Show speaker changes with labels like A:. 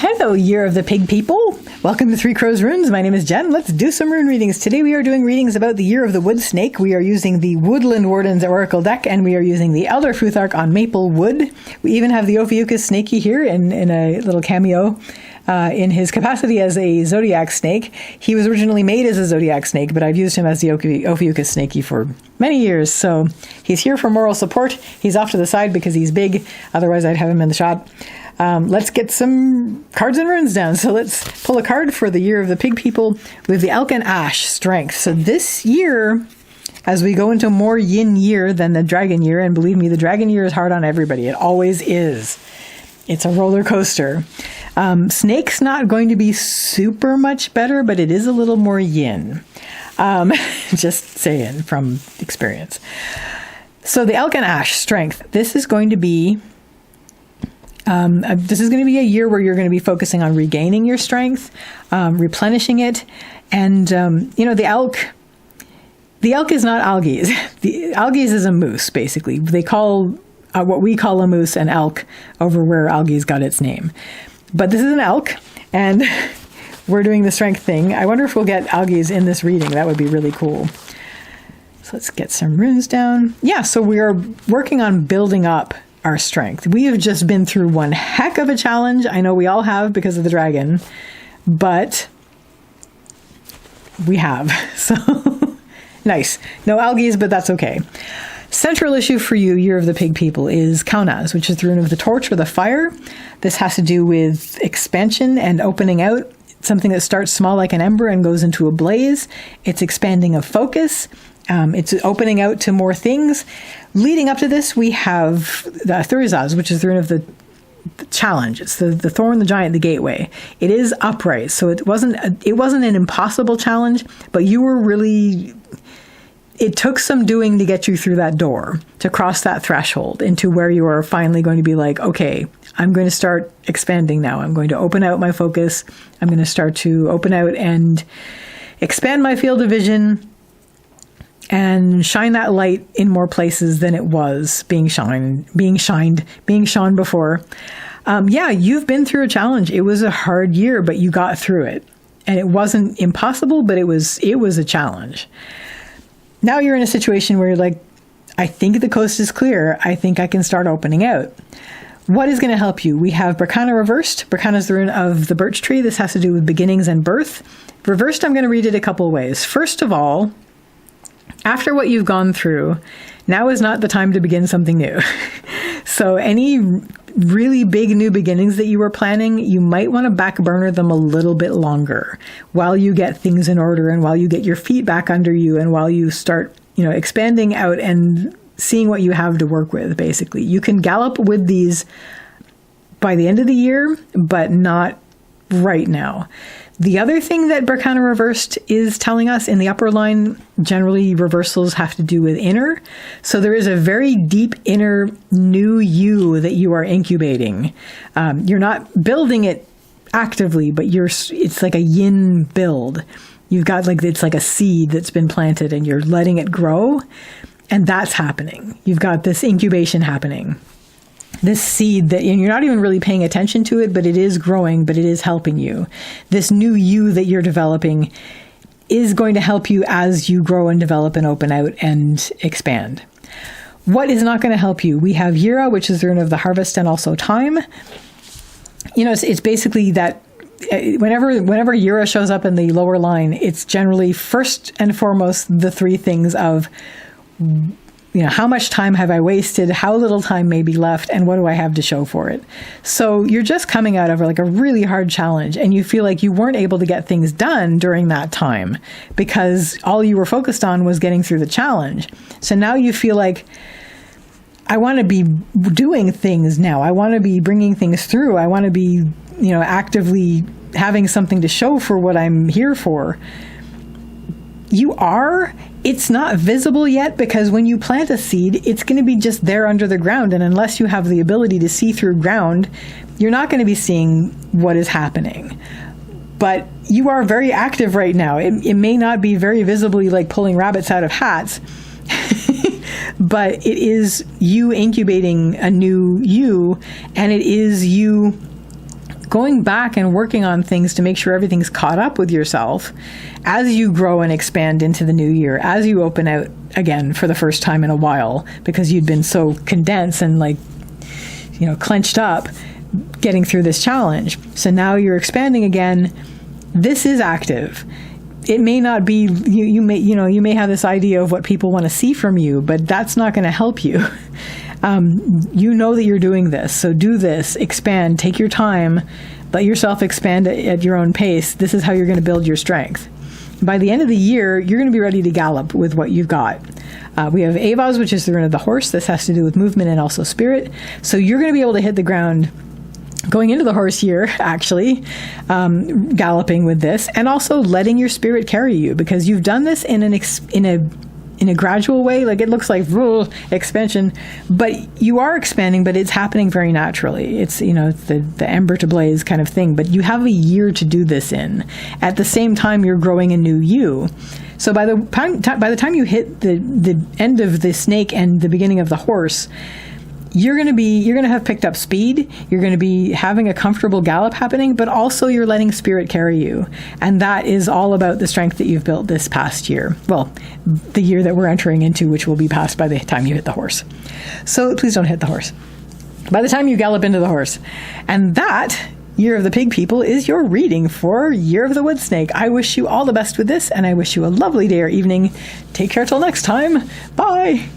A: Hello, Year of the Pig people. Welcome to Three Crows Runes. My name is Jen. Let's do some rune readings. Today we are doing readings about the Year of the Wood Snake. We are using the Woodland Wardens Oracle Deck, and we are using the Elder Futhark on Maple Wood. We even have the Ophiuchus Snakey here in a little cameo in his capacity as a Zodiac Snake. He was originally made as a Zodiac Snake, but I've used him as the Ophiuchus Snakey for many years. So he's here for moral support. He's off to the side because he's big. Otherwise, I'd have him in the shot. Let's get some cards and runes down. So let's pull a card for the Year of the Pig people with the Elk and Ash Strength. So this year, as we go into more yin year than the dragon year, and believe me, the dragon year is hard on everybody. It always is. It's a roller coaster. Snake's not going to be super much better, but it is a little more yin. Just saying from experience. So the Elk and Ash Strength. This is going to be a year where you're going to be focusing on regaining your strength, replenishing it, and the elk is not algaes. The algaes is a moose, basically. They call what we call a moose an elk over where algaes got its name. But this is an elk, and we're doing the strength thing. I wonder if we'll get algaes in this reading. That would be really cool. So let's get some runes down. Yeah, so we are working on building up our strength. We have just been through one heck of a challenge. I know we all have because of the dragon, but we have. So nice. No algaes, but that's okay. Central issue for you, Year of the Pig people, is Kaunaz, which is the rune of the torch or the fire. This has to do with expansion and opening out. Something that starts small like an ember and goes into a blaze. It's expanding of focus. It's opening out to more things. Leading up to this, we have the Thurizaz, which is the rune of the challenge. It's the thorn, the giant, the gateway. It is upright, so it wasn't an impossible challenge, but you were really. It took some doing to get you through that door, to cross that threshold into where you are finally going to be like, okay, I'm going to start expanding now. I'm going to open out my focus. I'm going to start to open out and expand my field of vision and shine that light in more places than it was being shone before. You've been through a challenge. It was a hard year, but you got through it. And it wasn't impossible, but it was a challenge. Now you're in a situation where you're like, I think the coast is clear. I think I can start opening out. What is going to help you? We have Berkana reversed. Berkana is the rune of the birch tree. This has to do with beginnings and birth. Reversed, I'm going to read it a couple ways. First of all, after what you've gone through, now is not the time to begin something new. So any really big new beginnings that you were planning, you might want to back burner them a little bit longer while you get things in order and while you get your feet back under you and while you start, expanding out and seeing what you have to work with, basically. You can gallop with these by the end of the year, but not right now. The other thing that Berkana reversed is telling us in the upper line, generally reversals have to do with inner. So there is a very deep inner new you that you are incubating. You're not building it actively, but it's like a yin build. You've got it's like a seed that's been planted and you're letting it grow. And that's happening. You've got this incubation happening. This seed and you're not even really paying attention to it, but it is growing, but it is helping you. This new you that you're developing is going to help you as you grow and develop and open out and expand. What is not going to help you? We have Yira, which is the rune of the harvest and also time. It's basically that whenever Yira shows up in the lower line, it's generally first and foremost the three things of how much time have I wasted? How little time may be left? And what do I have to show for it? So you're just coming out of a really hard challenge and you feel like you weren't able to get things done during that time because all you were focused on was getting through the challenge. So now you feel like, I want to be doing things now. I want to be bringing things through. I want to be, actively having something to show for what I'm here for. You are. It's not visible yet because when you plant a seed, it's going to be just there under the ground. And unless you have the ability to see through ground, you're not going to be seeing what is happening. But you are very active right now. It may not be very visibly like pulling rabbits out of hats, but it is you incubating a new you, and it is you going back and working on things to make sure everything's caught up with yourself as you grow and expand into the new year, as you open out again for the first time in a while, because you'd been so condensed and clenched up getting through this challenge. So now you're expanding again. This is active. It may not be, you may have this idea of what people want to see from you, but that's not going to help you. You know that you're doing this. So do this, expand, take your time, let yourself expand at your own pace. This is how you're going to build your strength. By the end of the year, you're going to be ready to gallop with what you've got. We have Avaz, which is the rune of the horse. This has to do with movement and also spirit. So you're going to be able to hit the ground going into the horse year, actually, galloping with this, and also letting your spirit carry you, because you've done this in a gradual way. Like, it looks like expansion, but you are expanding, but it's happening very naturally. It's, the ember to blaze kind of thing, but you have a year to do this in. At the same time, you're growing a new you. So by the time you hit the end of the snake and the beginning of the horse, you're going to have picked up speed. You're going to be having a comfortable gallop happening, but also you're letting spirit carry you. And that is all about the strength that you've built this past year. Well, the year that we're entering into, which will be passed by the time you hit the horse. So please don't hit the horse. By the time you gallop into the horse. And that, Year of the Pig People, is your reading for Year of the Wood Snake. I wish you all the best with this, and I wish you a lovely day or evening. Take care till next time. Bye.